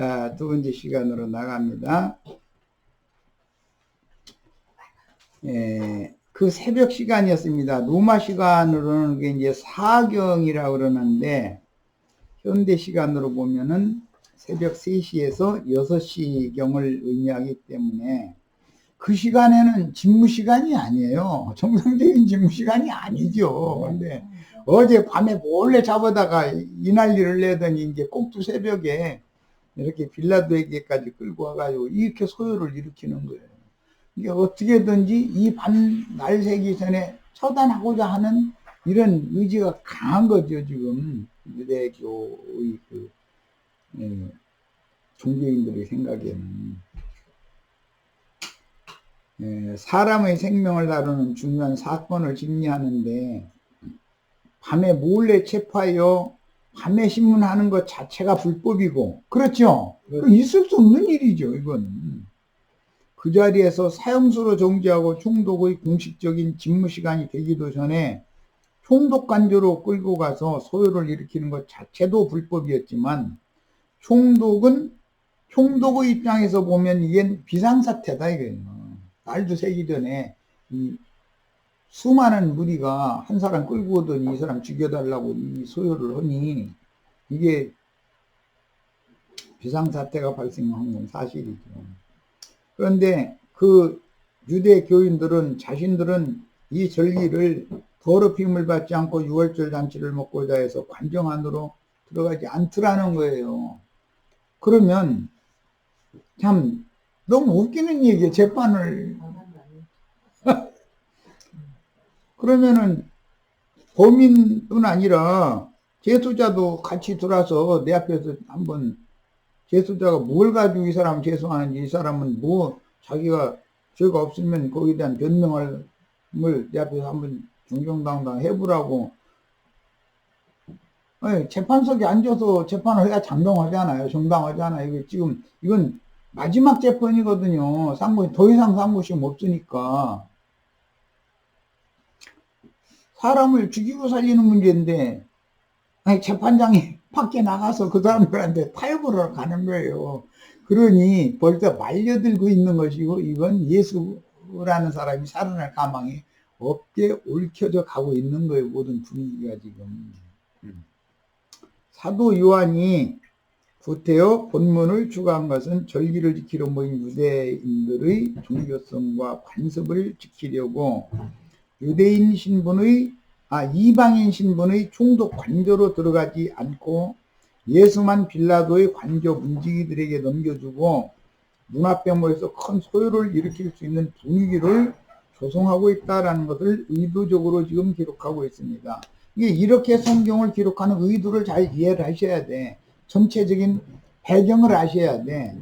자, 두 번째 시간으로 나갑니다. 그 새벽 시간이었습니다. 로마 시간으로는 그게 이제 사경이라고 그러는데, 현대 시간으로 보면은 새벽 3시에서 6시경을 의미하기 때문에 그 시간에는 집무 시간이 아니에요. 정상적인 집무 시간이 아니죠. 근데 어제 밤에 몰래 잡아다가 이 난리를 내더니 이제 꼭두 새벽에 이렇게 빌라도에게까지 끌고 와가지고 이렇게 소요를 일으키는 거예요. 이게 어떻게든지 이 밤 날 새기 전에 처단하고자 하는 이런 의지가 강한 거죠, 지금. 유대교의 종교인들의 생각에는. 사람의 생명을 다루는 중요한 사건을 심리하는데, 밤에 몰래 체포하여 밤에 신문하는 것 자체가 불법이고, 그렇죠? 있을 수 없는 일이죠, 이건. 그 자리에서 사형수로 정지하고 총독의 공식적인 집무시간이 되기도 전에 총독관저로 끌고 가서 소요를 일으키는 것 자체도 불법이었지만, 총독의 입장에서 보면 이게 비상사태다, 이거예요. 날도 새기 전에 이 수많은 무리가 한 사람 끌고 오더니 이 사람 죽여달라고 이 소요를 하니 이게 비상사태가 발생한 건 사실이죠. 그런데 그 유대 교인들은 자신들은 이 절기를 더럽힘을 받지 않고 유월절 잔치를 먹고자 해서 관정 안으로 들어가지 않더라는 거예요. 그러면 참 너무 웃기는 얘기예요. 재판을 그러면은 범인뿐 아니라 재수자도 같이 들어와서 내 앞에서 한번 재수자가 뭘 가지고 이 사람을 재수하는지, 이 사람은 뭐 자기가 죄가 없으면 거기에 대한 변명을 내 앞에서 한번 정정당당 해보라고. 아니, 재판석에 앉아서 재판을 해야 장정하잖아요. 정당하잖아요. 이거 지금 이건 마지막 재판이거든요. 더 이상 상고심 없으니까. 사람을 죽이고 살리는 문제인데, 아니, 재판장이 밖에 나가서 그 사람들한테 타협을 하러 가는 거예요. 그러니 벌써 말려들고 있는 것이고, 이건 예수라는 사람이 살아날 가망이 없게 얽혀져 가고 있는 거예요. 모든 분위기가 지금. 사도 요한이 구태여 본문을 추가한 것은 절기를 지키러 모인 유대인들의 종교성과 관습을 지키려고 이방인 신분의 총독 관저로 들어가지 않고 예수만 빌라도의 관저 문지기들에게 넘겨주고 눈앞에 모여서 큰 소요를 일으킬 수 있는 분위기를 조성하고 있다는 것을 의도적으로 지금 기록하고 있습니다. 이렇게 성경을 기록하는 의도를 잘 이해를 하셔야 돼. 전체적인 배경을 아셔야 돼.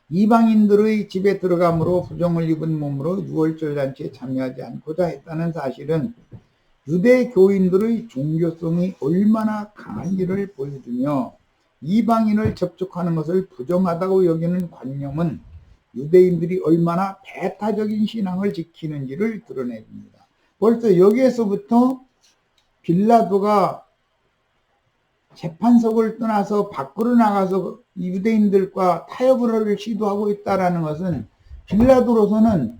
이방인들의 집에 들어감으로 부정을 입은 몸으로 유월절 잔치에 참여하지 않고자 했다는 사실은 유대 교인들의 종교성이 얼마나 강한지를 보여주며, 이방인을 접촉하는 것을 부정하다고 여기는 관념은 유대인들이 얼마나 배타적인 신앙을 지키는지를 드러냅니다. 벌써 여기에서부터 빌라도가 재판석을 떠나서 밖으로 나가서 유대인들과 타협을 시도하고 있다는 것은 빌라도로서는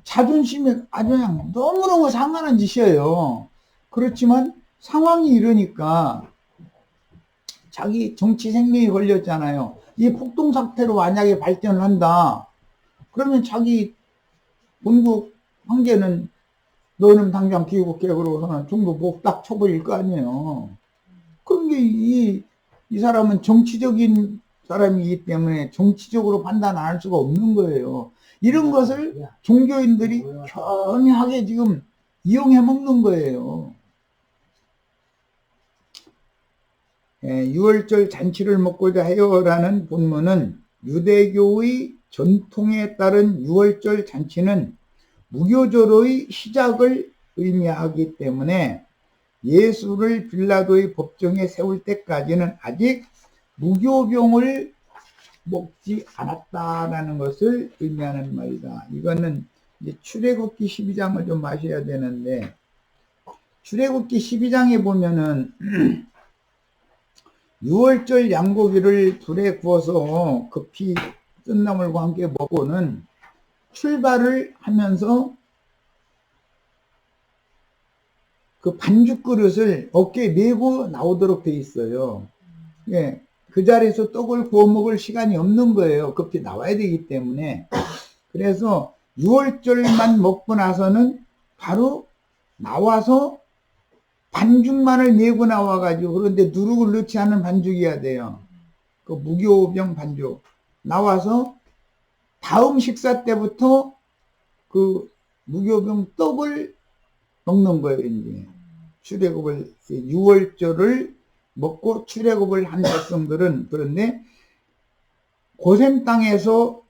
자존심이 아주 그냥 너무너무 상하는 짓이에요. 그렇지만 상황이 이러니까, 자기 정치 생명이 걸렸잖아요. 이 폭동 사태로 만약에 발전을 한다, 그러면 자기 본국 황제는 너는 당장 귀국해 그러고서는 중도 목 딱 쳐버릴 거 아니에요. 그런데 이 사람은 정치적인 사람이기 때문에 정치적으로 판단 안 할 수가 없는 거예요. 이런 것을 종교인들이 교묘하게 지금 이용해 먹는 거예요. 유월절 잔치를 먹고자 해요라는 본문은 유대교의 전통에 따른 유월절 잔치는 무교절의 시작을 의미하기 때문에 예수를 빌라도의 법정에 세울 때까지는 아직 무교병을 먹지 않았다라는 것을 의미하는 말이다. 이거는 이제 출애굽기 12장을 좀 아셔야 되는데, 출애굽기 12장에 보면은 유월절 양고기를 불에 구워서 급히 쓴나물과 함께 먹고는 출발을 하면서 그 반죽 그릇을 어깨에 메고 나오도록 돼 있어요. 예, 그 자리에서 떡을 구워 먹을 시간이 없는 거예요. 급히 나와야 되기 때문에. 그래서 유월절만 먹고 나서는 바로 나와서 반죽만을 메고 나와가지고, 그런데 누룩을 넣지 않은 반죽이어야 돼요. 그 무교병 반죽. 나와서 다음 식사 때부터 그 무교병 떡을 먹는 거예요, 이제. 출애굽을, 6월절을 먹고 출애굽을 한 백성들은. 그런데 고센 땅에서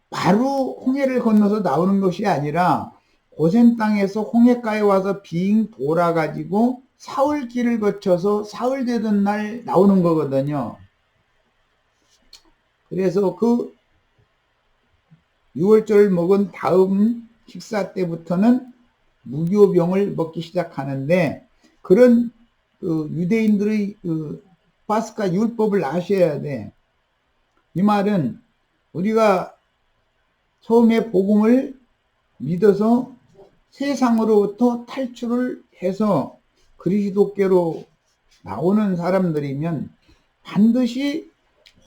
바로 홍해를 건너서 나오는 것이 아니라 고센 땅에서 홍해가에 와서 빙 돌아가지고 사흘길을 거쳐서 사흘 되던 날 나오는 거거든요. 그래서 그 6월절을 먹은 다음 식사 때부터는 무교병을 먹기 시작하는데, 그런 그 유대인들의 그 파스카 율법을 아셔야 돼. 이 말은 우리가 처음에 복음을 믿어서 세상으로부터 탈출을 해서 그리스도께로 나오는 사람들이면 반드시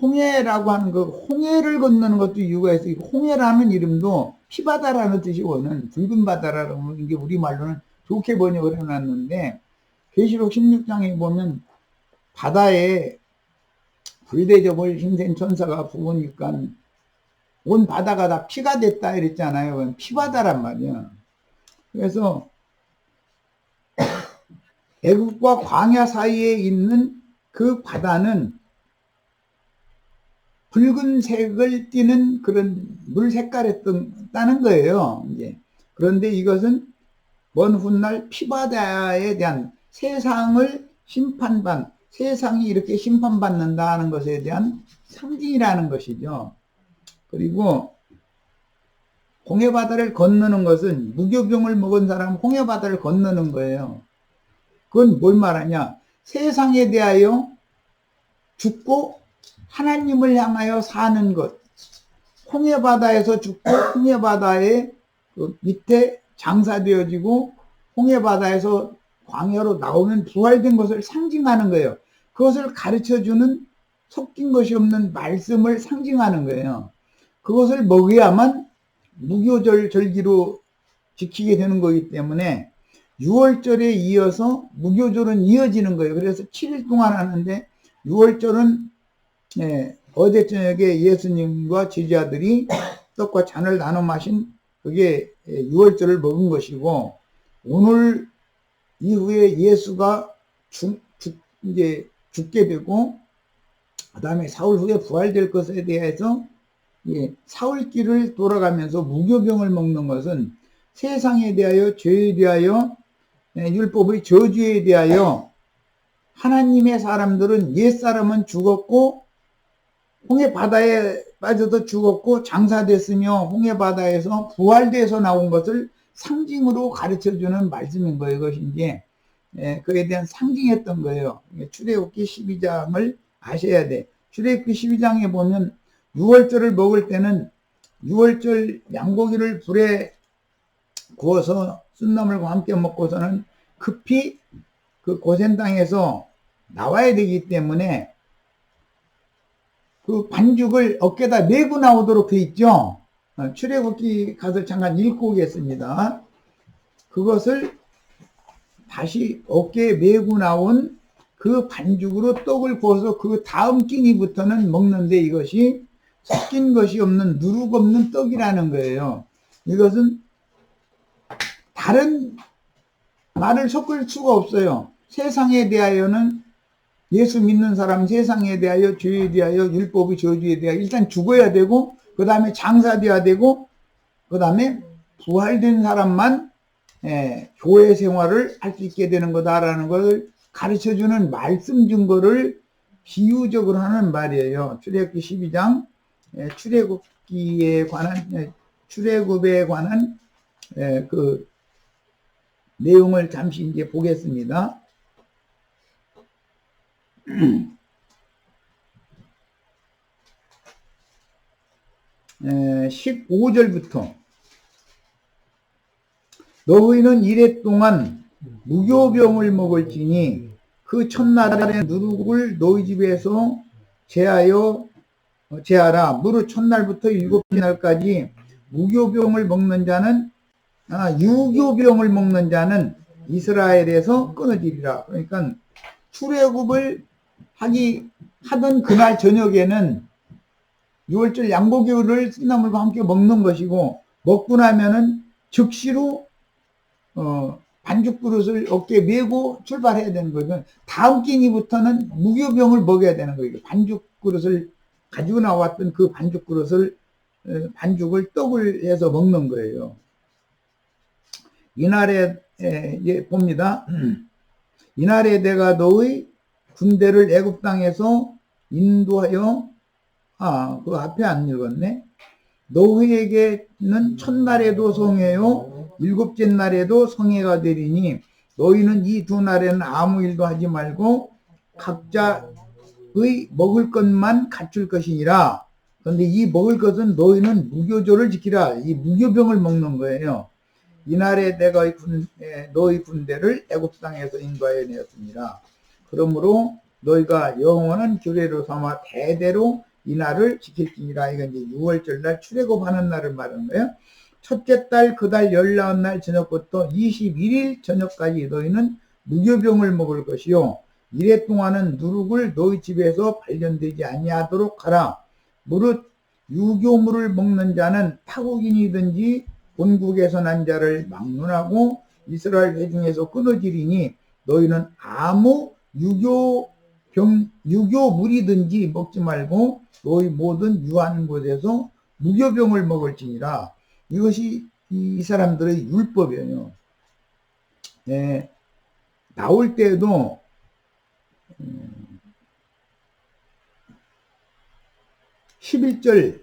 홍해라고 하는 그 홍해를 건너는 것도 이유가 있어요. 홍해라는 이름도 피바다라는 뜻이 오는 붉은 바다라는, 이게 우리말로는 좋게 번역을 해놨는데, 계시록 16장에 보면 바다에 불대접을 힘센 천사가 부으니까 온 바다가 다 피가 됐다 이랬잖아요. 그건 피바다란 말이야. 그래서 애국과 광야 사이에 있는 그 바다는 붉은색을 띠는 그런 물 색깔이었다는 거예요. 이제. 그런데 이것은 먼 훗날 피바다에 대한 세상을 세상이 이렇게 심판받는다는 것에 대한 상징이라는 것이죠. 그리고 홍해바다를 건너는 것은, 무교병을 먹은 사람 홍해바다를 건너는 거예요. 그건 뭘 말하냐? 세상에 대하여 죽고 하나님을 향하여 사는 것. 홍해바다에서 죽고 홍해바다의 그 밑에 장사되어지고 홍해바다에서 광야로 나오면 부활된 것을 상징하는 거예요. 그것을 가르쳐주는 섞인 것이 없는 말씀을 상징하는 거예요. 그것을 먹어야만 무교절 절기로 지키게 되는 거기 때문에 6월절에 이어서 무교절은 이어지는 거예요. 그래서 7일 동안 하는데, 6월절은 어제 저녁에 예수님과 제자들이 떡과 잔을 나눠 마신 그게 6월절을 먹은 것이고, 오늘 이후에 예수가 이제 죽게 되고 그 다음에 사흘 후에 부활될 것에 대해서 사흘길을 돌아가면서 무교병을 먹는 것은 세상에 대하여, 죄에 대하여, 율법의 저주에 대하여 하나님의 사람들은, 옛사람은 죽었고 홍해 바다에 빠져서 죽었고 장사됐으며 홍해 바다에서 부활돼서 나온 것을 상징으로 가르쳐주는 말씀인 거예요. 이것이 이제 그에 대한 상징했던 거예요. 출애굽기 12장을 아셔야 돼. 출애굽기 12장에 보면 6월절을 먹을 때는 6월절 양고기를 불에 구워서 쓴나물과 함께 먹고서는 급히 그 고센 땅에서 나와야 되기 때문에 그 반죽을 어깨에다 메고 나오도록 돼 있죠. 출애굽기 가서 잠깐 읽고 오겠습니다. 그것을 다시 어깨에 메고 나온 그 반죽으로 떡을 구워서 그 다음 끼니부터는 먹는데, 이것이 섞인 것이 없는, 누룩 없는 떡이라는 거예요. 이것은 다른 말을 섞을 수가 없어요. 세상에 대하여는, 예수 믿는 사람 세상에 대하여, 죄에 대하여, 율법의 저주에 대하여 일단 죽어야 되고, 그 다음에 장사되어야 되고, 그 다음에 부활된 사람만 교회 생활을 할 수 있게 되는 거다라는 것을 가르쳐주는 말씀 증거를 비유적으로 하는 말이에요. 출애굽기 12장 출애굽에 관한 그 내용을 잠시 이제 보겠습니다. 15절부터 너희는 이래 동안 무교병을 먹을지니 그 첫날에 누룩을 너희 집에서 제하라. 무릇 첫날부터 일곱째 날까지 무교병을 먹는 자는 유교병을 먹는 자는 이스라엘에서 끊어지리라. 그러니까 출애굽을 하던 그날 저녁에는 6월절 양고기를 쓴나물과 함께 먹는 것이고, 먹고 나면은 즉시로 반죽 그릇을 어깨에 메고 출발해야 되는 거예요. 다음 끼니부터는 무교병을 먹어야 되는 거예요. 반죽 그릇을 가지고 나왔던 그 반죽 그릇을 반죽을 떡을 해서 먹는 거예요. 이날에 봅니다. 이날에 내가 너의 군대를 애굽 땅에서 인도하여 그 앞에 안 읽었네. 너희에게는 첫날에도 성회요 일곱째 날에도 성회가 되리니 너희는 이 두 날에는 아무 일도 하지 말고 각자의 먹을 것만 갖출 것이니라. 그런데 이 먹을 것은 너희는 무교조를 지키라. 이 무교병을 먹는 거예요. 이날에 내가 너희 군대를 애굽 땅에서 인도하여 내었습니다. 그러므로 너희가 영원한 규례로 삼아 대대로 이 날을 지킬지니라. 이건 이제 6월절 날 출애굽하는 날을 말하는 거예요. 첫째 달 그 달 19날 저녁부터 21일 저녁까지 너희는 무교병을 먹을 것이요 이래 동안은 누룩을 너희 집에서 발견되지 아니하도록 하라. 무릇 유교물을 먹는 자는 타국인이든지 본국에서 난 자를 막론하고 이스라엘 회중에서 끊어지리니 너희는 아무 유교물이든지 먹지 말고 너희 모든 유한 곳에서 무교병을 먹을지니라. 이것이 이 사람들의 율법이에요. 나올 때도 11절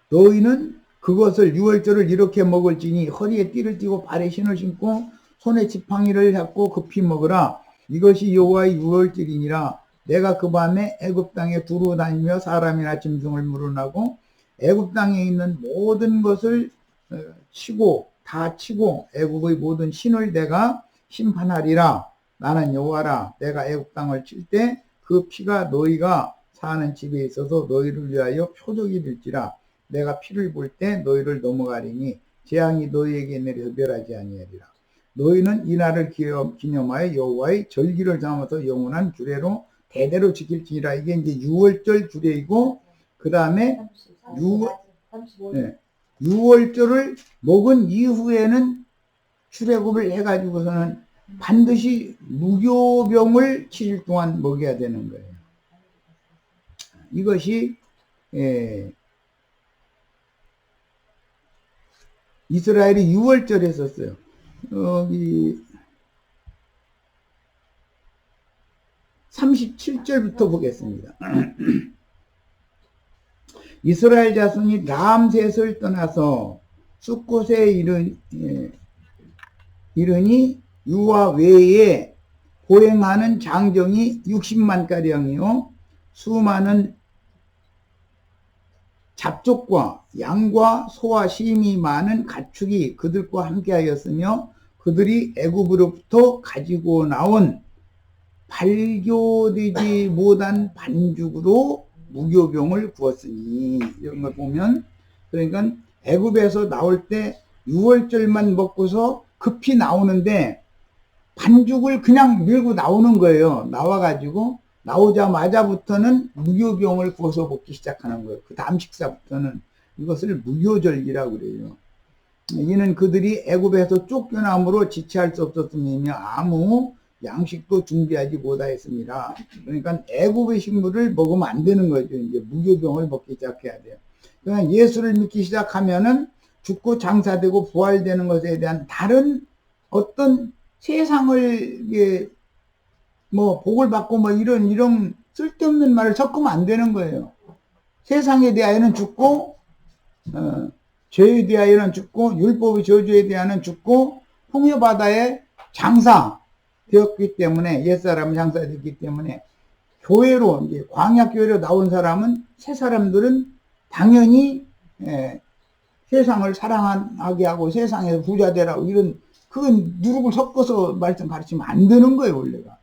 너희는 그것을 6월절을 이렇게 먹을지니 허리에 띠를 띠고 발에 신을 신고 손에 지팡이를 잡고 급히 먹으라. 이것이 여호와의 6월절이니라. 내가 그 밤에 애굽 땅에 두루 다니며 사람이나 짐승을 물어나고 애굽 땅에 있는 모든 것을 다 치고 애굽의 모든 신을 내가 심판하리라. 나는 여호와라. 내가 애굽 땅을 칠 때 그 피가 너희가 사는 집에 있어서 너희를 위하여 표적이 될지라. 내가 피를 볼 때 너희를 넘어가리니 재앙이 너희에게 내려 멸하지 아니하리라. 너희는 이 날을 기념하여 여호와의 절기를 정하면서 영원한 규례로 대대로 지킬지니라. 이게 이제 6월절 규례이고, 그 다음에 6월절을 먹은 이후에는 출애굽을 해가지고서는 반드시 무교병을 7일 동안 먹여야 되는 거예요. 이것이 이스라엘이 6월절에 했었어요. 여기 37절부터 보겠습니다. 이스라엘 자손이 람셋을 떠나서 숫곳에 이르니 유아 외에 보행하는 장정이 60만 가량이요 수많은 잡족과 양과 소와 심이 많은 가축이 그들과 함께하였으며 그들이 애굽으로부터 가지고 나온 발교되지 못한 반죽으로 무교병을 구웠으니, 이런 걸 보면, 그러니까 애굽에서 나올 때 6월절만 먹고서 급히 나오는데 반죽을 그냥 밀고 나오는 거예요. 나와가지고 나오자마자부터는 무교병을 구워서 먹기 시작하는 거예요. 그 다음 식사부터는 이것을 무교절기라고 그래요. 이는 그들이 애굽에서 쫓겨남으로 지체할 수 없었으며 아무 양식도 준비하지 못하였습니다. 그러니까 애굽의 식물을 먹으면 안 되는 거죠. 이제 무교병을 먹기 시작해야 돼요. 그러니까 예수를 믿기 시작하면은 죽고 장사되고 부활되는 것에 대한 다른 어떤 세상을 복을 받고 이런 쓸데없는 말을 섞으면 안 되는 거예요. 세상에 대하여는 죽고 죄에 대하여는 죽고 율법의 저주에 대하여는 죽고 홍해바다에 장사되었기 때문에, 옛사람은 장사됐기 때문에 교회로 이제 광야교회로 나온 사람은 새 사람들은 당연히 예, 세상을 사랑하게 하고 세상에서 부자 되라고 이런 그건 누룩을 섞어서 말씀 가르치면 안 되는 거예요, 원래가.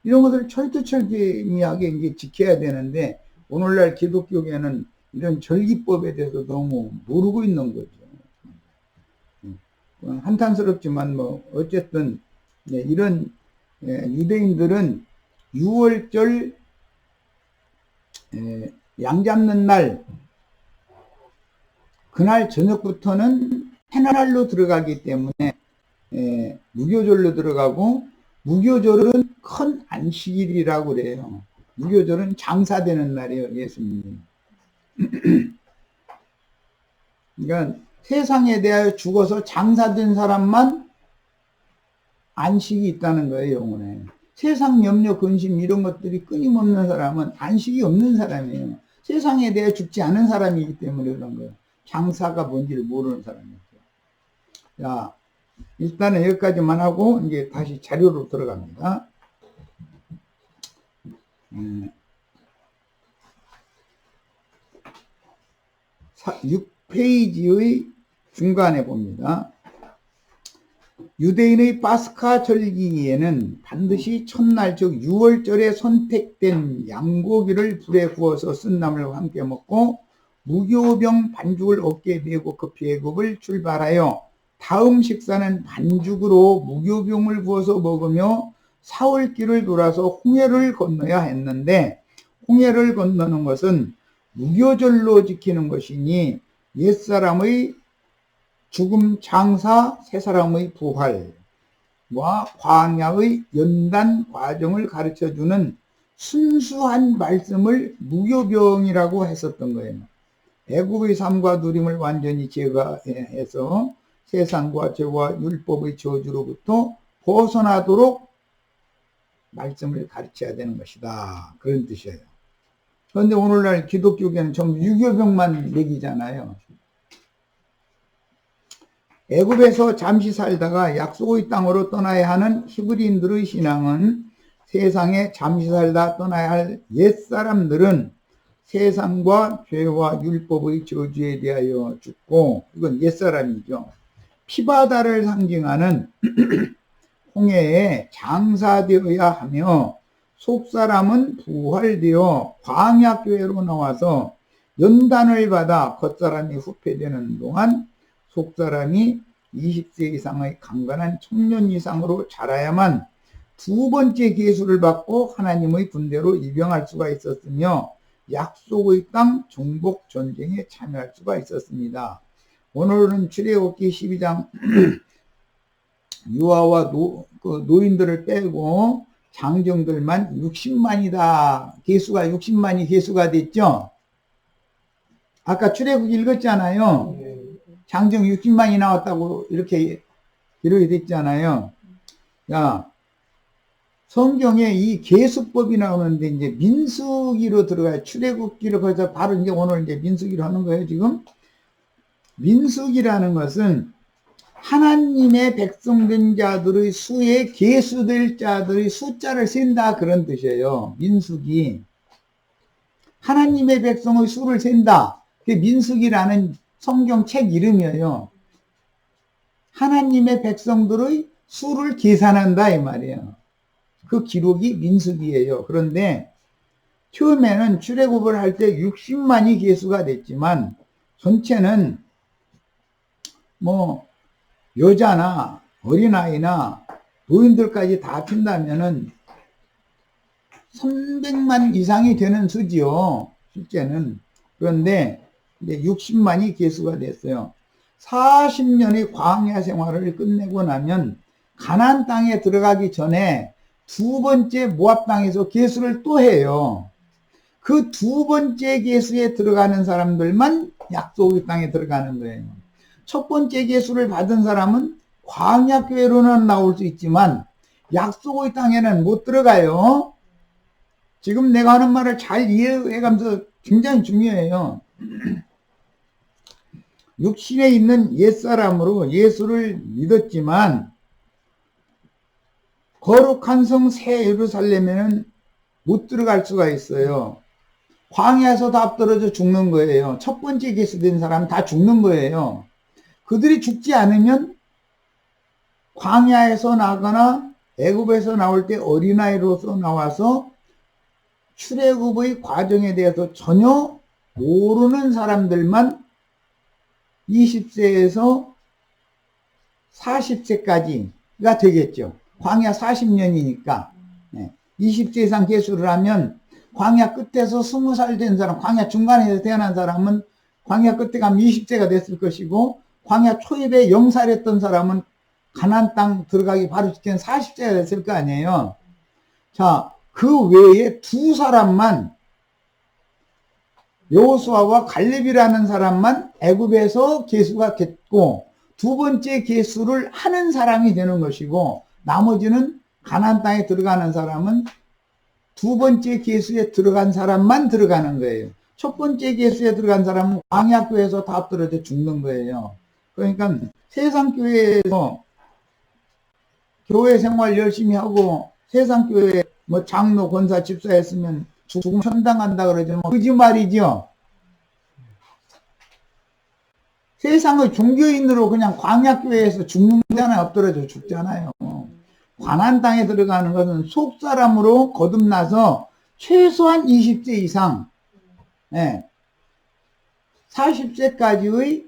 이런 것을 철두철미하게 이제 지켜야 되는데 오늘날 기독교계는 이런 절기법에 대해서 너무 모르고 있는 거죠. 한탄스럽지만 뭐 어쨌든 이런 유대인들은 6월절 양 잡는 날 그날 저녁부터는 해날로 들어가기 때문에 무교절로 들어가고 무교절은 큰 안식일이라고 그래요. 무교절은 장사되는 날이에요, 예수님. 그러니까 세상에 대하여 죽어서 장사된 사람만 안식이 있다는 거예요, 영혼에. 세상 염려, 근심 이런 것들이 끊임없는 사람은 안식이 없는 사람이에요. 세상에 대해 죽지 않은 사람이기 때문에 그런 거예요. 장사가 뭔지를 모르는 사람이죠. 자, 일단은 여기까지만 하고 이제 다시 자료로 들어갑니다. 6페이지의 중간에 봅니다. 유대인의 파스카 절기에는 반드시 첫날 즉 6월절에 선택된 양고기를 불에 구워서 쓴나물과 함께 먹고 무교병 반죽을 어깨에 메고 급히 애굽을 출발하여 다음 식사는 반죽으로 무교병을 구워서 먹으며 사흘길을 돌아서 홍해를 건너야 했는데 홍해를 건너는 것은 무교절로 지키는 것이니 옛사람의 죽음 장사 새사람의 부활과 광야의 연단 과정을 가르쳐주는 순수한 말씀을 무교병이라고 했었던 거예요. 애굽의 삶과 누림을 완전히 제거해서 세상과 죄와 율법의 저주로부터 벗어나도록 말씀을 가르쳐야 되는 것이다. 그런 뜻이에요. 그런데 오늘날 기독교계는 전부 유교병만 먹이잖아요. 애굽에서 잠시 살다가 약속의 땅으로 떠나야 하는 히브리인들의 신앙은 세상에 잠시 살다 떠나야 할 옛사람들은 세상과 죄와 율법의 저주에 대하여 죽고 이건 옛사람이죠. 피바다를 상징하는 홍해에 장사되어야 하며 속사람은 부활되어 광야교회로 나와서 연단을 받아 겉사람이 후패되는 동안 속사람이 20세 이상의 강건한 청년 이상으로 자라야만 두 번째 계수를 받고 하나님의 군대로 입영할 수가 있었으며 약속의 땅 정복 전쟁에 참여할 수가 있었습니다. 오늘은 출애굽기 12장 유아와 노인들을 빼고 장정들만 60만이다. 계수가 60만이 계수가 됐죠. 아까 출애굽기 읽었잖아요. 장정 60만이 나왔다고 이렇게 기록이 됐잖아요. 야, 성경에 이 계수법이 나오는데 이제 민수기로 들어가요. 출애굽기로 거기서 바로 이제 오늘 이제 민수기로 하는 거예요, 지금. 민수기라는 것은 하나님의 백성된 자들의 수에 계수될 자들의 숫자를 센다 그런 뜻이에요. 민수기. 하나님의 백성의 수를 센다. 그게 민수기라는 성경책 이름이에요. 하나님의 백성들의 수를 계산한다 이 말이에요. 그 기록이 민수기예요. 그런데 처음에는 출애굽을 할 때 60만이 계수가 됐지만 전체는 뭐 여자나 어린아이나 노인들까지 다 합친다면은 300만 이상이 되는 수지요. 실제는. 그런데 이제 60만이 계수가 됐어요. 40년의 광야 생활을 끝내고 나면 가나안 땅에 들어가기 전에 두 번째 모압 땅에서 계수를 또 해요. 그 두 번째 계수에 들어가는 사람들만 약속의 땅에 들어가는 거예요. 첫 번째 계수를 받은 사람은 광야 교회로는 나올 수 있지만 약속의 땅에는 못 들어가요. 지금 내가 하는 말을 잘 이해해가면서 굉장히 중요해요. 육신에 있는 옛사람으로 예수를 믿었지만 거룩한 성 새 예루살렘에는 못 들어갈 수가 있어요. 광야에서 다 떨어져 죽는 거예요. 첫 번째 계수된 사람은 다 죽는 거예요. 그들이 죽지 않으면 광야에서 나거나 애굽에서 나올 때 어린아이로서 나와서 출애굽의 과정에 대해서 전혀 모르는 사람들만 20세에서 40세까지가 되겠죠. 광야 40년이니까 20세 이상 계수를 하면 광야 끝에서 20살 된 사람, 광야 중간에서 태어난 사람은 광야 끝에 가면 20세가 됐을 것이고, 광야 초입에 0살했던 사람은 가나안 땅 들어가기 바로 직전 40세가 됐을 거 아니에요. 자, 그 외에 두 사람만, 여호수아와 갈렙이라는 사람만 애굽에서 계수가 됐고, 두 번째 계수를 하는 사람이 되는 것이고, 나머지는 가나안 땅에 들어가는 사람은 두 번째 계수에 들어간 사람만 들어가는 거예요. 첫 번째 계수에 들어간 사람은 광야교회에서 다 떨어져 죽는 거예요. 그러니까 세상 교회에서 교회 생활 열심히 하고 세상 교회 뭐 장로, 권사, 집사 했으면 죽으면 천당한다 그러죠. 거짓말이죠. 세상의 종교인으로 그냥 광야교회에서 죽는 데는 엎드려져 죽잖아요. 가나안 땅에 들어가는 것은 속사람으로 거듭나서 최소한 20세 이상, 40세까지의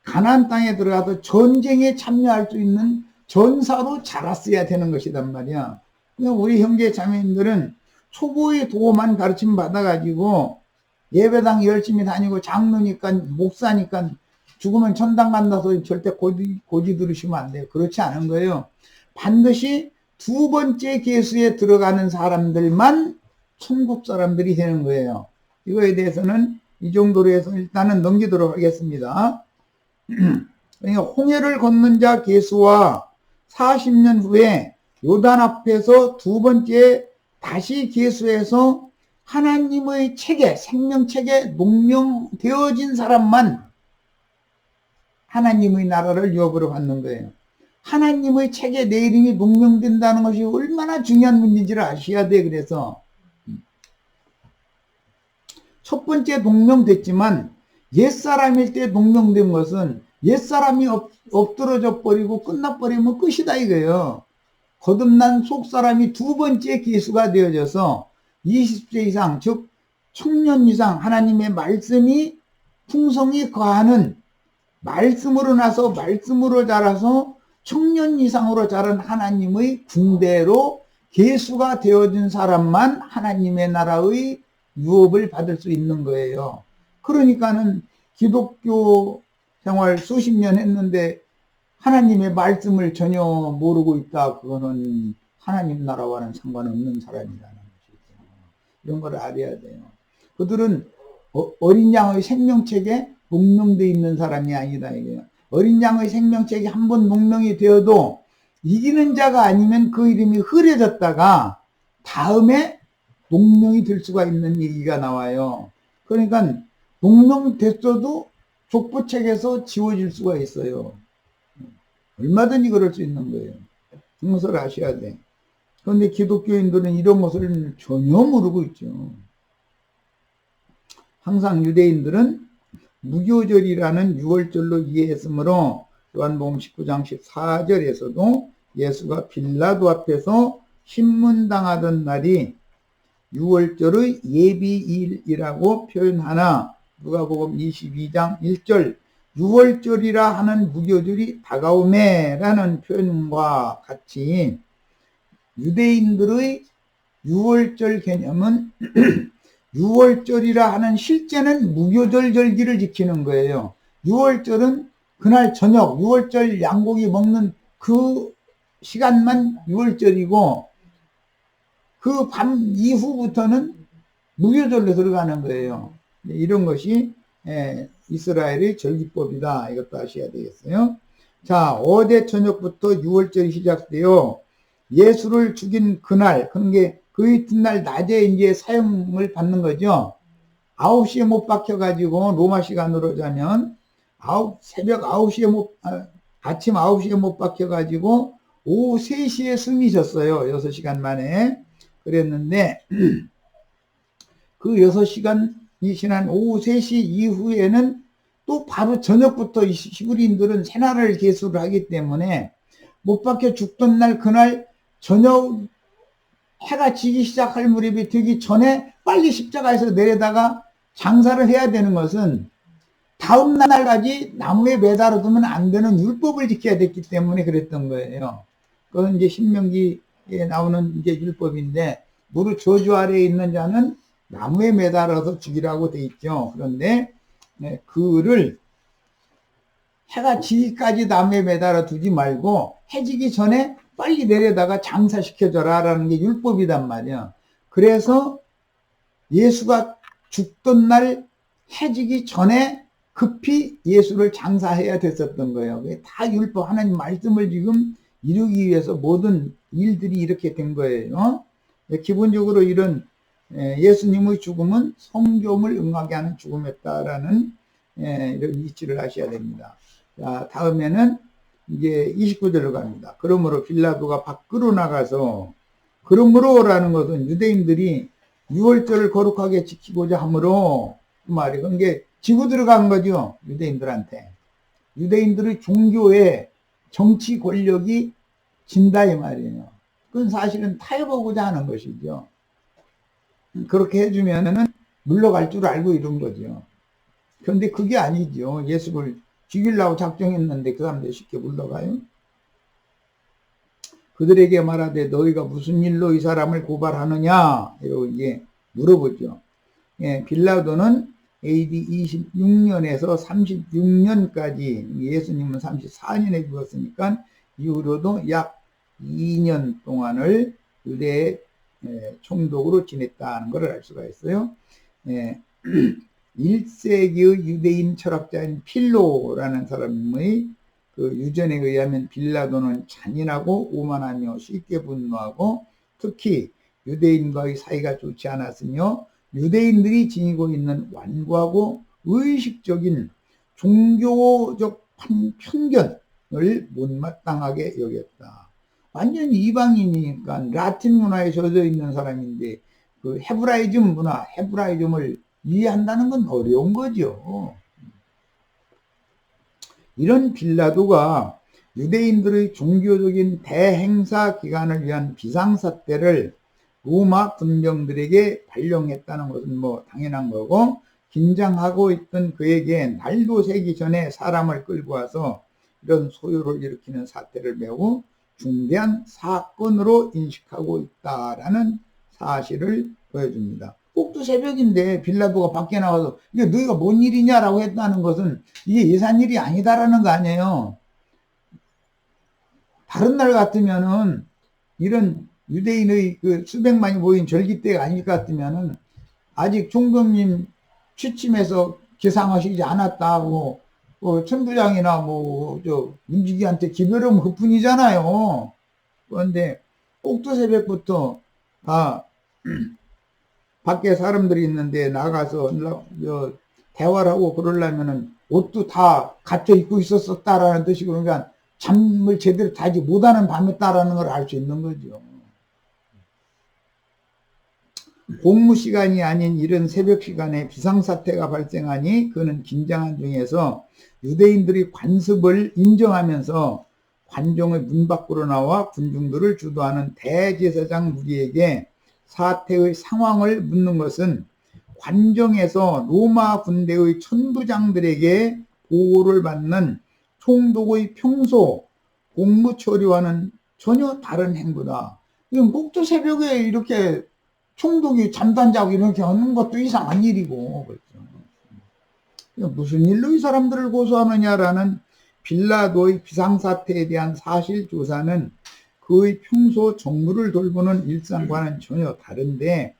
가나안 땅에 들어가서 전쟁에 참여할 수 있는 전사로 자랐어야 되는 것이란 말이야. 우리 형제 자매님들은 초보의 도만 가르침 받아가지고 예배당 열심히 다니고 장로니까 목사니까 죽으면 천당 간다 소리 절대 고지 들으시면 안 돼요. 그렇지 않은 거예요. 반드시 두 번째 계수에 들어가는 사람들만 천국 사람들이 되는 거예요. 이거에 대해서는 이 정도로 해서 일단은 넘기도록 하겠습니다. 그러니까 홍해를 걷는 자 계수와 40년 후에 요단 앞에서 두 번째 다시 계수해서 하나님의 책에, 생명책에 농명되어진 사람만 하나님의 나라를 유업으로 받는 거예요. 하나님의 책에 내 이름이 농명된다는 것이 얼마나 중요한 문제인지를 아셔야 돼. 그래서 첫 번째 농명됐지만 옛사람일 때 농명된 것은 옛사람이 엎드러져 버리고 끝나버리면 끝이다 이거예요. 거듭난 속사람이 두 번째 계수가 되어져서 20세 이상, 즉 청년 이상 하나님의 말씀이 풍성히 거하는, 말씀으로 나서 말씀으로 자라서 청년 이상으로 자란 하나님의 군대로 계수가 되어진 사람만 하나님의 나라의 유업을 받을 수 있는 거예요. 그러니까는 기독교 생활 수십 년 했는데 하나님의 말씀을 전혀 모르고 있다. 그거는 하나님 나라와는 상관없는 사람이라는 것이죠. 이런 걸 알아야 돼요. 그들은 어린 양의 생명책에 농명되어 있는 사람이 아니다 이게요. 어린 양의 생명책이 한번 농명이 되어도 이기는 자가 아니면 그 이름이 흐려졌다가 다음에 농명이 될 수가 있는 얘기가 나와요. 그러니까 농명됐어도 족보책에서 지워질 수가 있어요. 얼마든지 그럴 수 있는 거예요. 그것을 아셔야 돼. 그런데 기독교인들은 이런 것을 전혀 모르고 있죠. 항상 유대인들은 무교절이라는 6월절로 이해했으므로 요한복음 19장 14절에서도 예수가 빌라도 앞에서 신문당하던 날이 6월절의 예비일이라고 표현하나 누가복음 22장 1절 6월절이라 하는 무교절이 다가오매 라는 표현과 같이 유대인들의 6월절 개념은 6월절이라 하는 실제는 무교절 절기를 지키는 거예요. 6월절은 그날 저녁 6월절 양고기 먹는 그 시간만 6월절이고 그 밤 이후부터는 무교절로 들어가는 거예요. 이런 것이 이스라엘의 절기법이다. 이것도 아셔야 되겠어요. 자, 어제 저녁부터 6월절이 시작되어 예수를 죽인 그날, 그게 그 이튿날 낮에 이제 사형을 받는 거죠. 9시에 못 박혀가지고 로마 시간으로 자면 새벽 9시에 아침 9시에 못 박혀가지고 오후 3시에 숨이 졌어요. 6시간 만에. 그랬는데 그 6시간이 지난 오후 3시 이후에는 또 바로 저녁부터 히브리인들은 새날을 계수를 하기 때문에 못 박혀 죽던 날 그날 저녁 해가 지기 시작할 무렵이 되기 전에 빨리 십자가에서 내려다가 장사를 해야 되는 것은 다음 날까지 나무에 매달아 두면 안 되는 율법을 지켜야 됐기 때문에 그랬던 거예요. 그건 이제 신명기에 나오는 이제 율법인데, 무릇 저주 아래에 있는 자는 나무에 매달아서 죽이라고 돼 있죠. 그런데 그를 해가 지기까지 나무에 매달아 두지 말고 해 지기 전에 빨리 내려다가 장사시켜줘라 라는 게 율법이단 말이야. 그래서 예수가 죽던 날 해 지기 전에 급히 예수를 장사해야 됐었던 거예요. 다 율법, 하나님 말씀을 지금 이루기 위해서 모든 일들이 이렇게 된 거예요. 기본적으로 이런 예수님의 죽음은 성경을 응하게 하는 죽음이었다라는 이런 이치를 하셔야 됩니다. 자, 다음에는 이제 29절로 갑니다. 그러므로 빌라도가 밖으로 나가서, 그러므로라는 것은 유대인들이 유월절을 거룩하게 지키고자 하므로 그 말이에요. 그게 지고 들어간 거죠. 유대인들한테. 유대인들의 종교에 정치 권력이 진다 이 말이에요. 그건 사실은 타협하고자 하는 것이죠. 그렇게 해주면은 물러갈 줄 알고 이런 거죠. 그런데 그게 아니죠. 예수를 죽이려고 작정했는데 그 사람들이 쉽게 물러가요? 그들에게 말하되 너희가 무슨 일로 이 사람을 고발하느냐? 이러고 이제 물어보죠. 빌라도는 AD 26년에서 36년까지, 예수님은 34년에 죽었으니까 이후로도 약 2년 동안을 유대의 총독으로 지냈다는 것을 알 수가 있어요. 1세기의 유대인 철학자인 필로라는 사람의 그 유전에 의하면 빌라도는 잔인하고 오만하며 쉽게 분노하고 특히 유대인과의 사이가 좋지 않았으며 유대인들이 지니고 있는 완고하고 의식적인 종교적 편견을 못마땅하게 여겼다. 완전히 이방인이니까 라틴 문화에 젖어 있는 사람인데 그 헤브라이즘 문화, 헤브라이즘을 이해한다는 건 어려운 거죠. 이런 빌라도가 유대인들의 종교적인 대행사 기간을 위한 비상사태를 로마 군병들에게 발령했다는 것은 뭐 당연한 거고, 긴장하고 있던 그에게 날도 새기 전에 사람을 끌고 와서 이런 소요를 일으키는 사태를 매우 중대한 사건으로 인식하고 있다라는 사실을 보여줍니다. 꼭두 새벽인데 빌라도가 밖에 나와서 이게 너희가 뭔 일이냐라고 했다는 것은 이게 예산일이 아니다라는 거 아니에요. 다른 날 같으면은 이런 유대인의 그 수백만이 모인 절기 때가 아닐 것 같으면은 아직 총독님 취침해서 기상하시지 않았다고 천부장이나 문지기한테 기별하면 그뿐이잖아요. 그런데 꼭두 새벽부터 다 밖에 사람들이 있는데 나가서 대화를 하고 그러려면은 옷도 다 갖춰 입고 있었다라는 뜻이, 그러니까 잠을 제대로 자지 못하는 밤이었다라는 걸 알 수 있는 거죠. 공무 시간이 아닌 이런 새벽 시간에 비상사태가 발생하니 그는 긴장한 중에서 유대인들이 관습을 인정하면서 관종의 문 밖으로 나와 군중들을 주도하는 대제사장 무리에게 사태의 상황을 묻는 것은 관정에서 로마 군대의 천부장들에게 보호를 받는 총독의 평소 공무 처리와는 전혀 다른 행보다. 이건 꼭두 새벽에 이렇게 총독이 잠도 자고 이렇게 하는 것도 이상한 일이고, 그렇죠. 무슨 일로 이 사람들을 고소하느냐라는 빌라도의 비상사태에 대한 사실 조사는 그의 평소 정무를 돌보는 일상과는 전혀 다른데,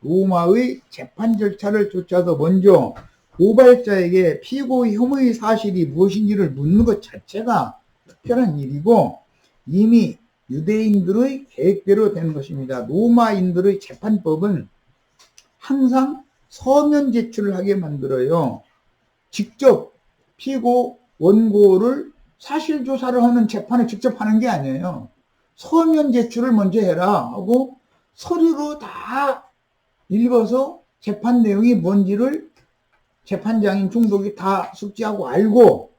로마의 재판 절차를 쫓아서 먼저 고발자에게 피고 혐의 사실이 무엇인지를 묻는 것 자체가 특별한 일이고 이미 유대인들의 계획대로 된 것입니다. 로마인들의 재판법은 항상 서면 제출을 하게 만들어요. 직접 피고 원고를 사실조사를 하는 재판을 직접 하는 게 아니에요. 서면 제출을 먼저 해라 하고 서류로 다 읽어서 재판 내용이 뭔지를 재판장인 총독이 다 숙지하고 알고,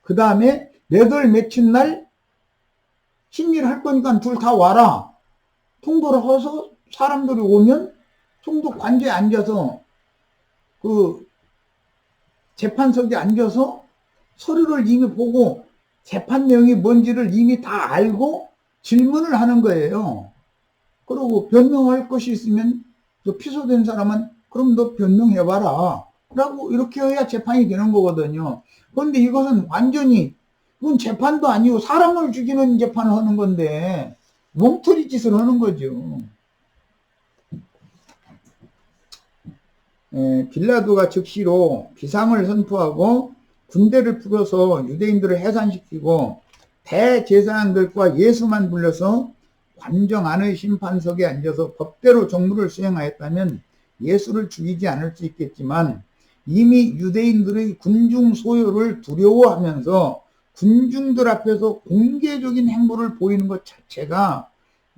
그 다음에 몇 월 며칠 날 심리를 할 거니까 둘 다 와라. 통보를 해서 사람들이 오면 총독 관저에 앉아서 그 재판석에 앉아서 서류를 이미 보고 재판 내용이 뭔지를 이미 다 알고 질문을 하는 거예요. 그리고 변명할 것이 있으면 피소된 사람은 그럼 너 변명해봐라 라고 이렇게 해야 재판이 되는 거거든요. 그런데 이것은 완전히 그건 재판도 아니고 사람을 죽이는 재판을 하는 건데 몽투리 짓을 하는 거죠. 빌라도가 즉시로 비상을 선포하고 군대를 풀어서 유대인들을 해산시키고 대제사장들과 예수만 불러서 관정 안의 심판석에 앉아서 법대로 정무를 수행하였다면 예수를 죽이지 않을 수 있겠지만 이미 유대인들의 군중 소요를 두려워하면서 군중들 앞에서 공개적인 행보를 보이는 것 자체가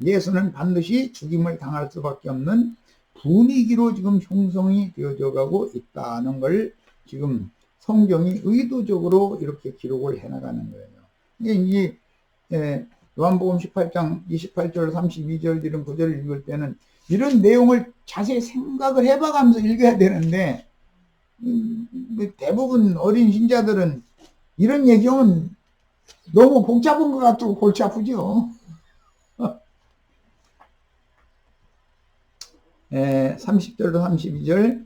예수는 반드시 죽임을 당할 수밖에 없는 분위기로 지금 형성이 되어져 가고 있다는 걸 지금 성경이 의도적으로 이렇게 기록을 해나가는 거예요. 이게 요한복음 18장 28절 32절 이런 구절을 읽을 때는 이런 내용을 자세히 생각을 해봐가면서 읽어야 되는데 대부분 어린 신자들은 이런 얘기하면 너무 복잡한 것 같고 골치 아프죠. 30절로 32절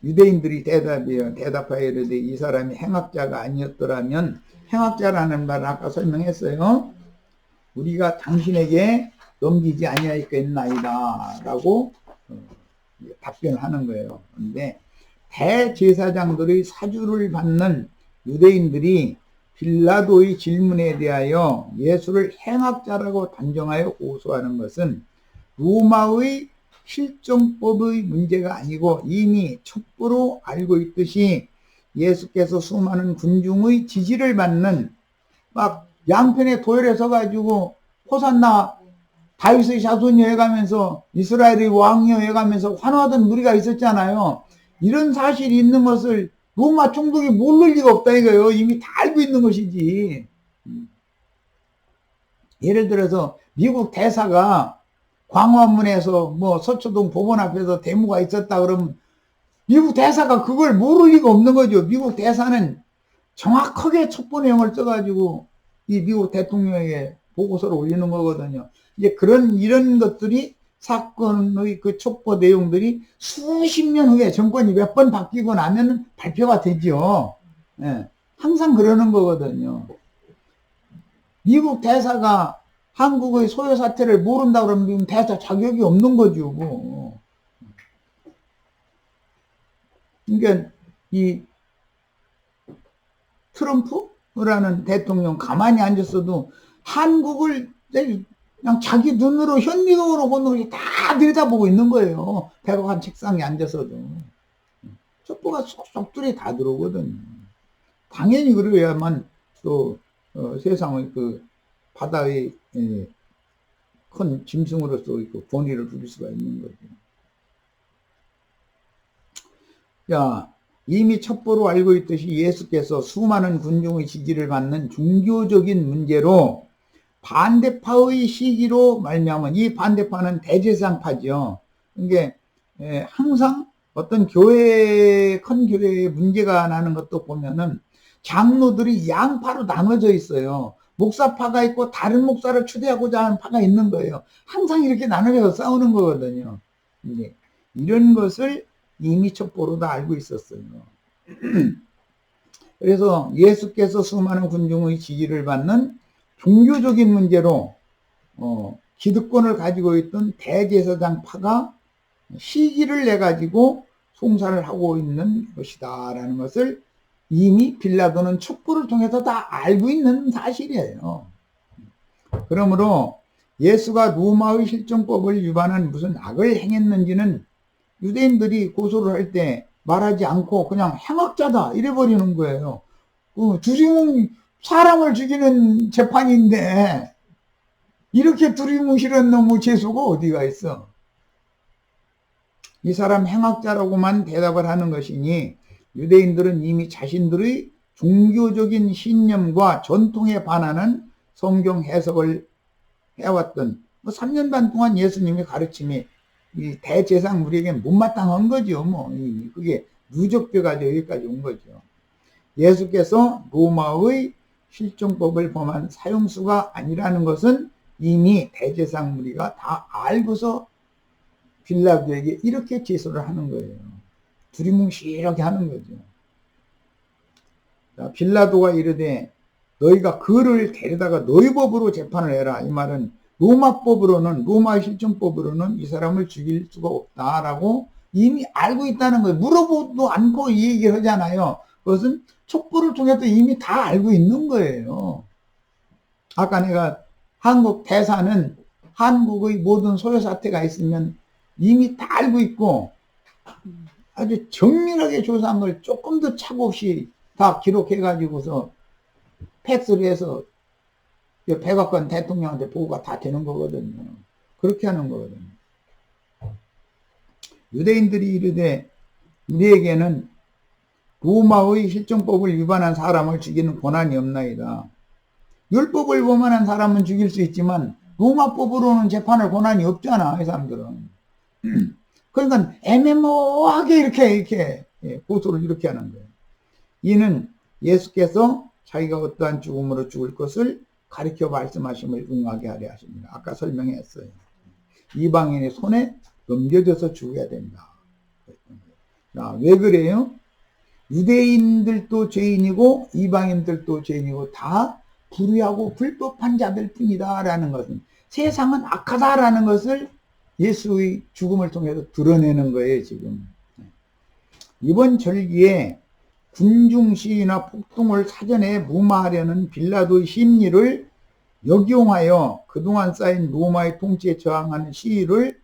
유대인들이 대답하여 이르되 이 사람이 행악자가 아니었더라면, 행악자라는 말을 아까 설명했어요. 우리가 당신에게 넘기지 아니하였겠나이다 라고 답변하는 거예요. 그런데 대제사장들의 사주를 받는 유대인들이 빌라도의 질문에 대하여 예수를 행악자라고 단정하여 고소하는 것은 로마의 실정법의 문제가 아니고 이미 첩보로 알고 있듯이 예수께서 수많은 군중의 지지를 받는, 막 양편에 도열에 서가지고 호산나 다윗의 자손이 해가면서 이스라엘의 왕이 해가면서 환호하던 무리가 있었잖아요. 이런 사실이 있는 것을 로마 총독이 모를 리가 없다 이거예요. 이미 다 알고 있는 것이지. 예를 들어서 미국 대사가 광화문에서 뭐 서초동 법원 앞에서 데모가 있었다 그러면 미국 대사가 그걸 모를 리가 없는 거죠. 미국 대사는 정확하게 첩보 내용을 써가지고 이 미국 대통령에게 보고서를 올리는 거거든요. 이제 이런 것들이 사건의 그 첩보 내용들이 수십 년 후에 정권이 몇 번 바뀌고 나면 발표가 되죠. 예, 항상 그러는 거거든요. 미국 대사가 한국의 소요 사태를 모른다 그러면 대사 자격이 없는 거죠. 뭐. 그러니까 이 트럼프라는 대통령 가만히 앉았어도 한국을 그냥 자기 눈으로 현미경으로 보는 다 들여다보고 있는 거예요. 백악관 책상에 앉아서도. 첩보가 쏙쏙들이 다 들어오거든요. 당연히 그래야만 또 세상의 그 바다의 큰 짐승으로서 권위를 부릴 수가 있는 거죠. 자, 이미 첩보로 알고 있듯이 예수께서 수많은 군중의 지지를 받는 종교적인 문제로 반대파의 시기로 말미암은, 이 반대파는 대제사장파죠. 이게 항상 어떤 큰 교회에 문제가 나는 것도 보면은 장로들이 양파로 나눠져 있어요. 목사파가 있고 다른 목사를 추대하고자 하는 파가 있는 거예요. 항상 이렇게 나눠져서 싸우는 거거든요. 이런 것을 이미 첩보로 다 알고 있었어요. 그래서 예수께서 수많은 군중의 지지를 받는 종교적인 문제로 기득권을 가지고 있던 대제사장 파가 시기를 내 가지고 송사를 하고 있는 것이다 라는 것을 이미 빌라도는 첩보를 통해서 다 알고 있는 사실이에요. 그러므로 예수가 로마의 실정법을 위반한 무슨 악을 행했는지는 유대인들이 고소를 할 때 말하지 않고 그냥 행악자다 이래버리는 거예요. 두리뭉 사람을 죽이는 재판인데 이렇게 두리뭉실한 놈의 재수가 어디가 있어. 이 사람 행악자라고만 대답을 하는 것이니 유대인들은 이미 자신들의 종교적인 신념과 전통에 반하는 성경 해석을 해왔던 3년 반 동안 예수님의 가르침이 이 대제사장무리에게 못마땅한 거죠. 그게 누적돼가지고 여기까지 온 거죠. 예수께서 로마의 실정법을 범한 사형수가 아니라는 것은 이미 대제사장무리가 다 알고서 빌라도에게 이렇게 제소를 하는 거예요. 두리뭉실하게 하는 거죠. 자, 빌라도가 이르되 너희가 그를 데려다가 너희 법으로 재판을 해라. 이 말은 로마법으로는, 로마 실정법으로는 이 사람을 죽일 수가 없다라고 이미 알고 있다는 거예요. 물어보도 않고 이 얘기를 하잖아요. 그것은 촉구를 통해서 이미 다 알고 있는 거예요. 아까 내가 한국 대사는 한국의 모든 소요 사태가 있으면 이미 다 알고 있고 아주 정밀하게 조사한 걸 조금 더 착오 없이 다 기록해 가지고서 팩스를 해서 백악관 대통령한테 보고가 다 되는 거거든요. 그렇게 하는 거거든요. 유대인들이 이르되 우리에게는 로마의 실정법을 위반한 사람을 죽이는 권한이 없나이다. 율법을 범한 사람은 죽일 수 있지만 로마법으로는 재판할 권한이 없잖아, 이 사람들은. 그러니까 애매모호하게 이렇게 고소를 이렇게 하는 거예요. 이는 예수께서 자기가 어떠한 죽음으로 죽을 것을 가리켜 말씀하심을 응하게 하려 하십니다. 아까 설명했어요. 이방인의 손에 넘겨져서 죽어야 된다. 자, 왜 그래요? 유대인들도 죄인이고 이방인들도 죄인이고 다 불의하고 불법한 자들 뿐이다 라는 것은, 세상은 악하다라는 것을 예수의 죽음을 통해서 드러내는 거예요. 지금 이번 절기에 군중시위나 폭동을 사전에 무마하려는 빌라도의 심리를 역용하여 그동안 쌓인 로마의 통치에 저항하는 시위를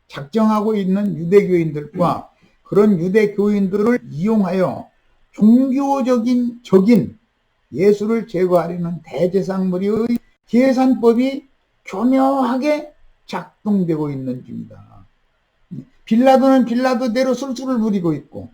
작정하고 있는 유대교인들과 그런 유대교인들을 이용하여 종교적인 적인 예수를 제거하려는 대제사장무리의 계산법이 교묘하게 작동되고 있는 중이다. 빌라도는 빌라도대로 술수를 부리고 있고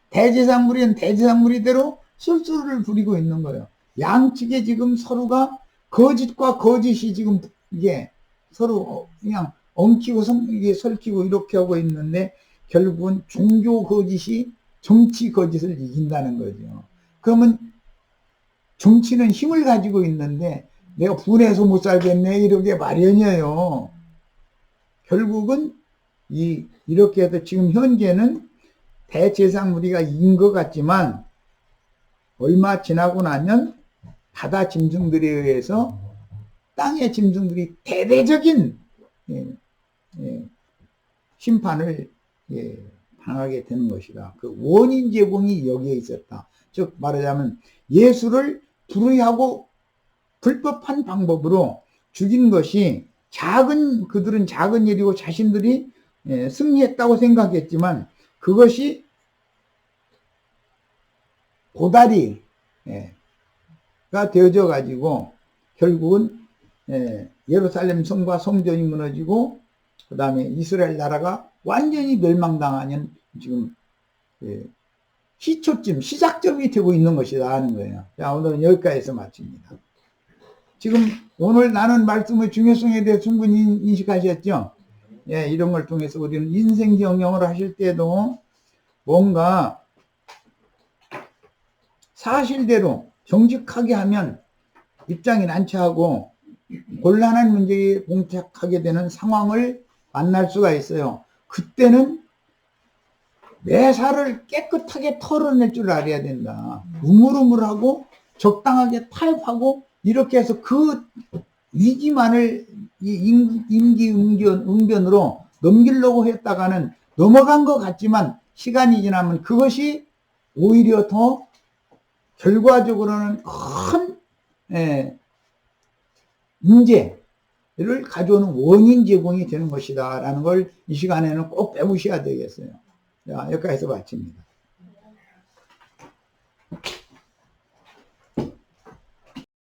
대제사장무리는 대제사장무리대로 술수를 부리고 있는 거예요. 양측에 지금 서로가 거짓과 거짓이 지금 이게 서로 그냥 엉키고 이게 설키고 이렇게 하고 있는데 결국은 종교 거짓이 정치 거짓을 이긴다는 거죠. 그러면 정치는 힘을 가지고 있는데 내가 분해서 못 살겠네 이렇게 마련이에요. 결국은 이렇게 해서 지금 현재는 대제사장무리가 이긴 것 같지만 얼마 지나고 나면 바다 짐승들에 의해서 땅의 짐승들이 대대적인 심판을 당하게 되는 것이다. 그 원인 제공이 여기에 있었다. 즉 말하자면 예수를 불의하고 불법한 방법으로 죽인 것이 그들은 작은 일이고 자신들이 승리했다고 생각했지만 그것이 고다리가 되어져 가지고 결국은 예루살렘 성과 성전이 무너지고 그 다음에 이스라엘 나라가 완전히 멸망당하는 지금 시작점이 되고 있는 것이다 하는 거예요. 자, 오늘은 여기까지 해서 마칩니다. 지금 오늘 나눈 말씀의 중요성에 대해 충분히 인식하셨죠? 이런 걸 통해서 우리는 인생 경영을 하실 때도 뭔가 사실대로 정직하게 하면 입장이 난처하고 곤란한 문제에 봉착하게 되는 상황을 만날 수가 있어요. 그때는 매사를 깨끗하게 털어낼 줄 알아야 된다. 우물우물하고 적당하게 타협하고 이렇게 해서 그 위기만을 임기응변으로 넘기려고 했다가는 넘어간 것 같지만 시간이 지나면 그것이 오히려 더 결과적으로는 큰 문제를 가져오는 원인 제공이 되는 것이다 라는 걸 이 시간에는 꼭 배우셔야 되겠어요. 자, 여기까지 해서 마칩니다.